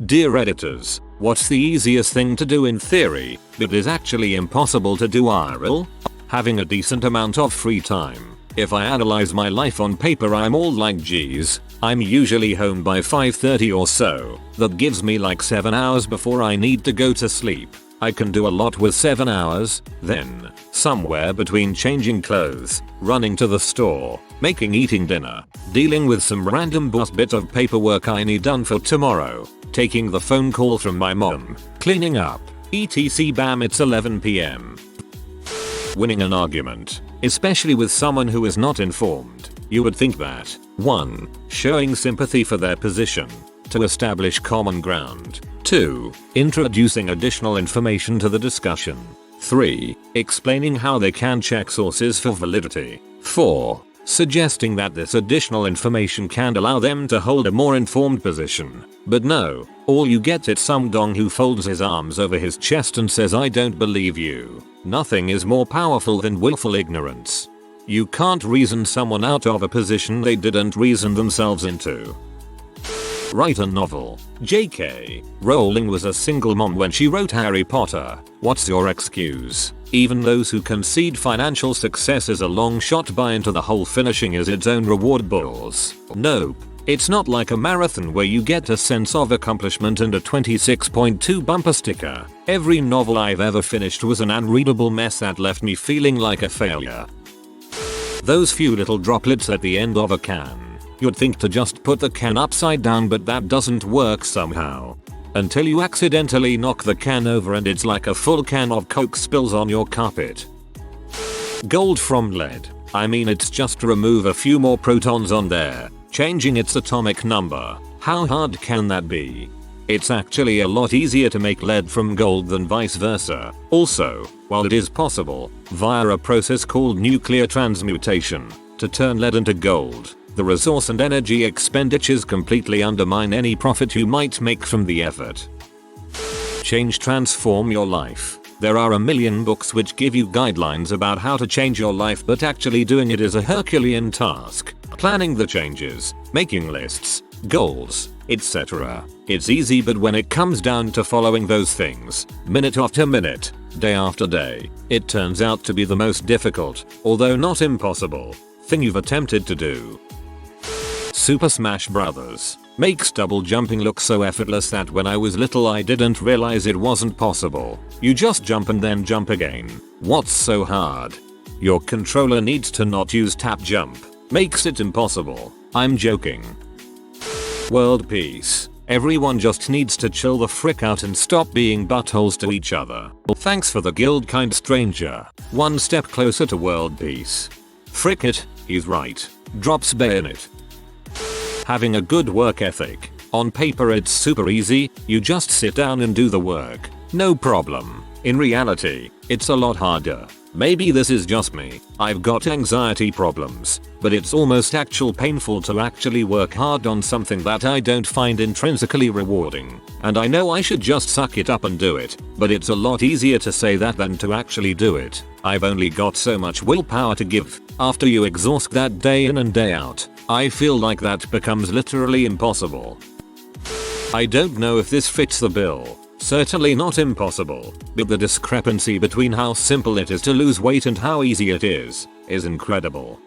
Dear Redditors, what's the easiest thing to do in theory, but is actually impossible to do IRL? Having a decent amount of free time. If I analyze my life on paper, I'm all like, geez, I'm usually home by 5:30 or so. That gives me like 7 hours before I need to go to sleep. I can do a lot with 7 hours, then, somewhere between changing clothes, running to the store, eating dinner, dealing with some random boss bit of paperwork I need done for tomorrow, taking the phone call from my mom, cleaning up, etc. Bam, it's 11 PM. Winning an argument, especially with someone who is not informed, you would think that 1. Showing sympathy for their position, to establish common ground. 2. Introducing additional information to the discussion. 3. Explaining how they can check sources for validity. 4. Suggesting that this additional information can allow them to hold a more informed position. But no, all you get is some dong who folds his arms over his chest and says, I don't believe you. Nothing is more powerful than willful ignorance. You can't reason someone out of a position they didn't reason themselves into. Write a novel. JK. Rowling was a single mom when she wrote Harry Potter. What's your excuse? Even those who concede financial success is a long shot buy into the whole finishing is its own reward balls. Nope. It's not like a marathon where you get a sense of accomplishment and a 26.2 bumper sticker. Every novel I've ever finished was an unreadable mess that left me feeling like a failure. Those few little droplets at the end of a can. You'd think to just put the can upside down, but that doesn't work somehow. Until you accidentally knock the can over and it's like a full can of Coke spills on your carpet. Gold from lead. I mean, it's just to remove a few more protons on there, changing its atomic number. How hard can that be? It's actually a lot easier to make lead from gold than vice versa. Also, while it is possible, via a process called nuclear transmutation, to turn lead into gold, the resource and energy expenditures completely undermine any profit you might make from the effort. Transform your life. There are a million books which give you guidelines about how to change your life, but actually doing it is a Herculean task. Planning the changes, making lists, goals, etc. It's easy, but when it comes down to following those things, minute after minute, day after day, it turns out to be the most difficult, although not impossible, thing you've attempted to do. Super Smash Bros. Makes double jumping look so effortless that when I was little I didn't realize it wasn't possible. You just jump and then jump again. What's so hard? Your controller needs to not use tap jump. Makes it impossible. I'm joking. World peace. Everyone just needs to chill the frick out and stop being buttholes to each other. Thanks for the guild, kind stranger. One step closer to world peace. Frick it, he's right. Drops bayonet. Having a good work ethic. On paper it's super easy, you just sit down and do the work. No problem. In reality, it's a lot harder. Maybe this is just me. I've got anxiety problems, but it's almost painful to actually work hard on something that I don't find intrinsically rewarding. And I know I should just suck it up and do it, but it's a lot easier to say that than to actually do it. I've only got so much willpower to give. After you exhaust that day in and day out, I feel like that becomes literally impossible. I don't know if this fits the bill. Certainly not impossible, but the discrepancy between how simple it is to lose weight and how easy it is incredible.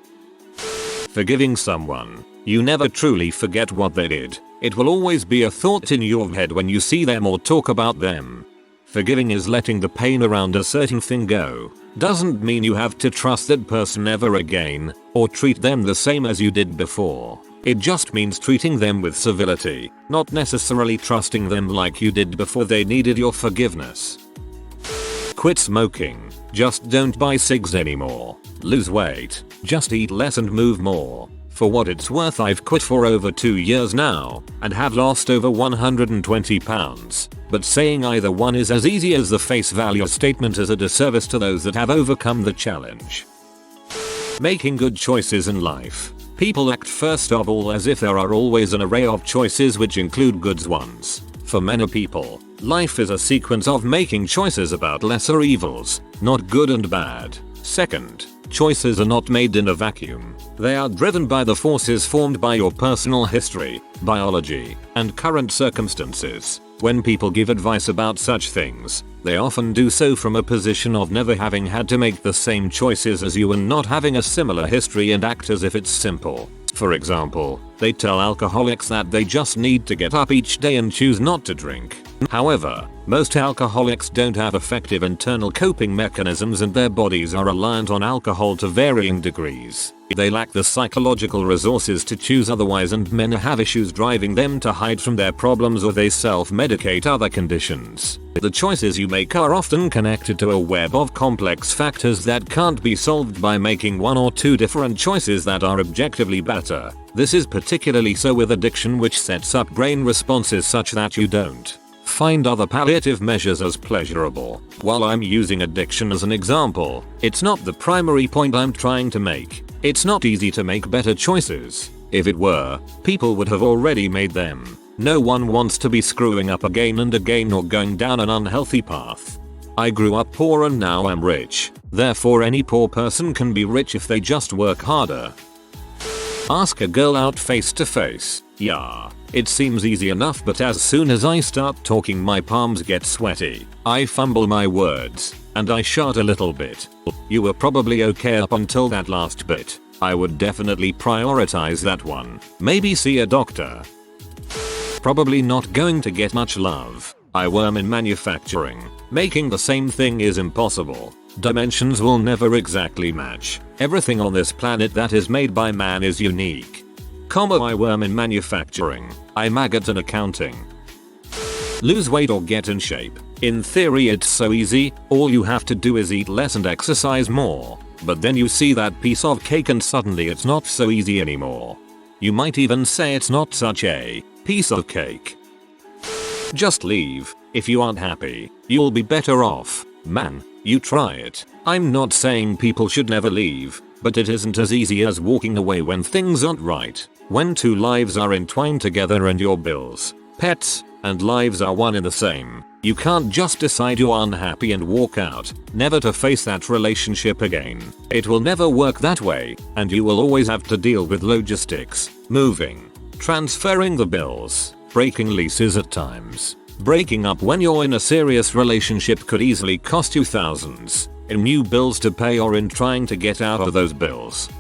Forgiving someone. You never truly forget what they did. It will always be a thought in your head when you see them or talk about them. Forgiving is letting the pain around a certain thing go. Doesn't mean you have to trust that person ever again, or treat them the same as you did before. It just means treating them with civility, not necessarily trusting them like you did before they needed your forgiveness. Quit smoking. Just don't buy cigs anymore. Lose weight. Just eat less and move more. For what it's worth, I've quit for over 2 years now, and have lost over 120 pounds. But saying either one is as easy as the face value statement is a disservice to those that have overcome the challenge. Making good choices in life. People act first of all as if there are always an array of choices which include good ones. For many people, life is a sequence of making choices about lesser evils, not good and bad. Second, choices are not made in a vacuum. They are driven by the forces formed by your personal history, biology, and current circumstances. When people give advice about such things, they often do so from a position of never having had to make the same choices as you and not having a similar history and act as if it's simple. For example, they tell alcoholics that they just need to get up each day and choose not to drink. However, most alcoholics don't have effective internal coping mechanisms and their bodies are reliant on alcohol to varying degrees. They lack the psychological resources to choose otherwise, and many have issues driving them to hide from their problems, or they self-medicate other conditions. The choices you make are often connected to a web of complex factors that can't be solved by making one or two different choices that are objectively better. This is particularly so with addiction, which sets up brain responses such that you don't find other palliative measures as pleasurable. While I'm using addiction as an example, it's not the primary point I'm trying to make. It's not easy to make better choices. If it were, people would have already made them. No one wants to be screwing up again and again or going down an unhealthy path. I grew up poor and now I'm rich. Therefore any poor person can be rich if they just work harder. Ask a girl out face to face. Yeah, it seems easy enough, but as soon as I start talking my palms get sweaty. I fumble my words, and I shout a little bit. You were probably okay up until that last bit. I would definitely prioritize that one. Maybe see a doctor. Probably not going to get much love. I worm in manufacturing. Making the same thing is impossible. Dimensions will never exactly match. Everything on this planet that is made by man is unique. I worm in manufacturing. I maggot in accounting. Lose weight or get in shape. In theory it's so easy, all you have to do is eat less and exercise more. But then you see that piece of cake and suddenly it's not so easy anymore. You might even say it's not such a piece of cake. Just leave. If you aren't happy, you'll be better off. Man, you try it. I'm not saying people should never leave, but it isn't as easy as walking away when things aren't right. When two lives are entwined together and your bills, pets, and lives are one and the same, you can't just decide you're unhappy and walk out, never to face that relationship again. It will never work that way, and you will always have to deal with logistics, moving, transferring the bills, breaking leases at times. Breaking up when you're in a serious relationship could easily cost you thousands in new bills to pay or in trying to get out of those bills.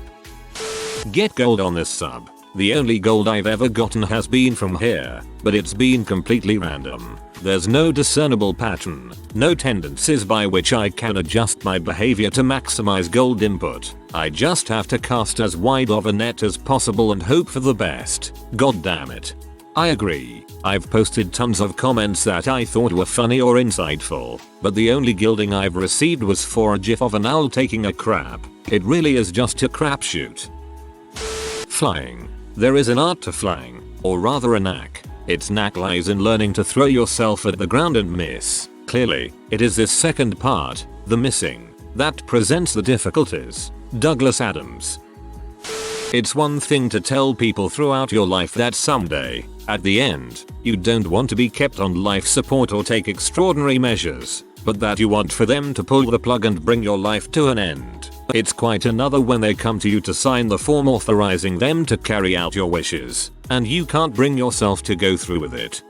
Get gold on this sub. The only gold I've ever gotten has been from here, but it's been completely random. There's no discernible pattern, no tendencies by which I can adjust my behavior to maximize gold input. I just have to cast as wide of a net as possible and hope for the best. God damn it. I agree. I've posted tons of comments that I thought were funny or insightful, but the only gilding I've received was for a gif of an owl taking a crap. It really is just a crapshoot. Flying. There is an art to flying, or rather a knack. Its knack lies in learning to throw yourself at the ground and miss. Clearly, it is this second part, the missing, that presents the difficulties. Douglas Adams. It's one thing to tell people throughout your life that someday, at the end, you don't want to be kept on life support or take extraordinary measures, but that you want for them to pull the plug and bring your life to an end. It's quite another when they come to you to sign the form authorizing them to carry out your wishes, and you can't bring yourself to go through with it.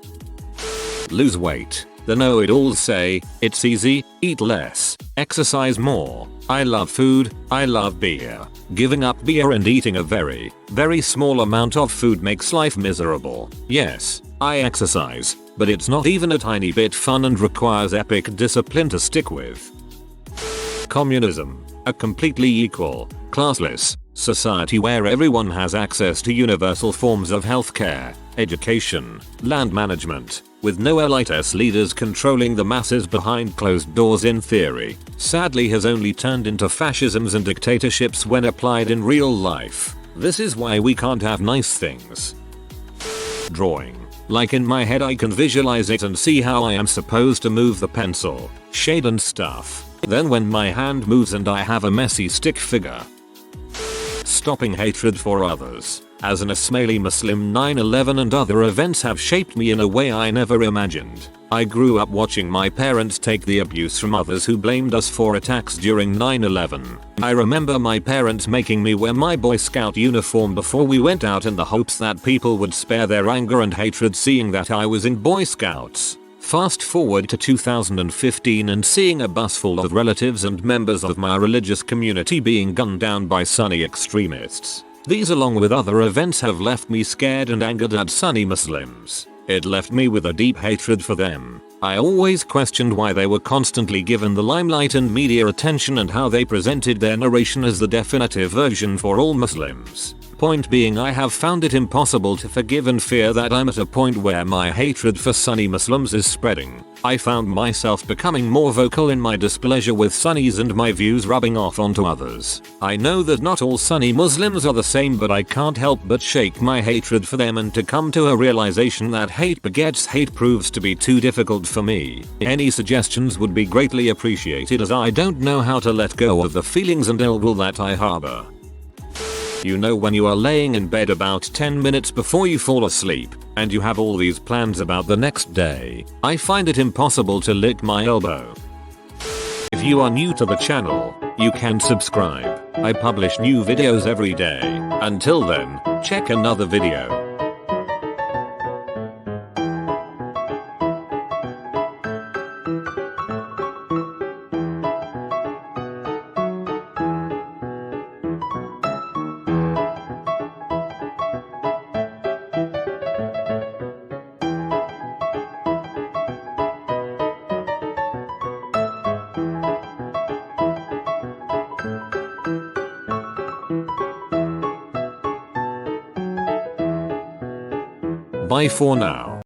Lose weight. The know-it-alls say, it's easy, eat less, exercise more. I love food, I love beer. Giving up beer and eating a very, very small amount of food makes life miserable. Yes, I exercise, but it's not even a tiny bit fun and requires epic discipline to stick with. Communism. A completely equal, classless society where everyone has access to universal forms of healthcare, education, land management, with no elitist leaders controlling the masses behind closed doors in theory, sadly has only turned into fascisms and dictatorships when applied in real life. This is why we can't have nice things. Drawing. Like in my head I can visualize it and see how I am supposed to move the pencil, shade and stuff. Then when my hand moves and I have a messy stick figure. Stopping hatred for others. As an Ismaili Muslim, 9/11 and other events have shaped me in a way I never imagined. I grew up watching my parents take the abuse from others who blamed us for attacks during 9/11. I remember my parents making me wear my Boy Scout uniform before we went out in the hopes that people would spare their anger and hatred seeing that I was in Boy Scouts. Fast forward to 2015 and seeing a bus full of relatives and members of my religious community being gunned down by Sunni extremists. These along with other events have left me scared and angered at Sunni Muslims. It left me with a deep hatred for them. I always questioned why they were constantly given the limelight and media attention and how they presented their narration as the definitive version for all Muslims. Point being, I have found it impossible to forgive and fear that I'm at a point where my hatred for Sunni Muslims is spreading. I found myself becoming more vocal in my displeasure with Sunnis and my views rubbing off onto others. I know that not all Sunni Muslims are the same, but I can't help but shake my hatred for them, and to come to a realization that hate begets hate proves to be too difficult for me. Any suggestions would be greatly appreciated, as I don't know how to let go of the feelings and ill will that I harbor. You know, when you are laying in bed about 10 minutes before you fall asleep, and you have all these plans about the next day, I find it impossible to lick my elbow. If you are new to the channel, you can subscribe. I publish new videos every day. Until then, check another video. Bye for now.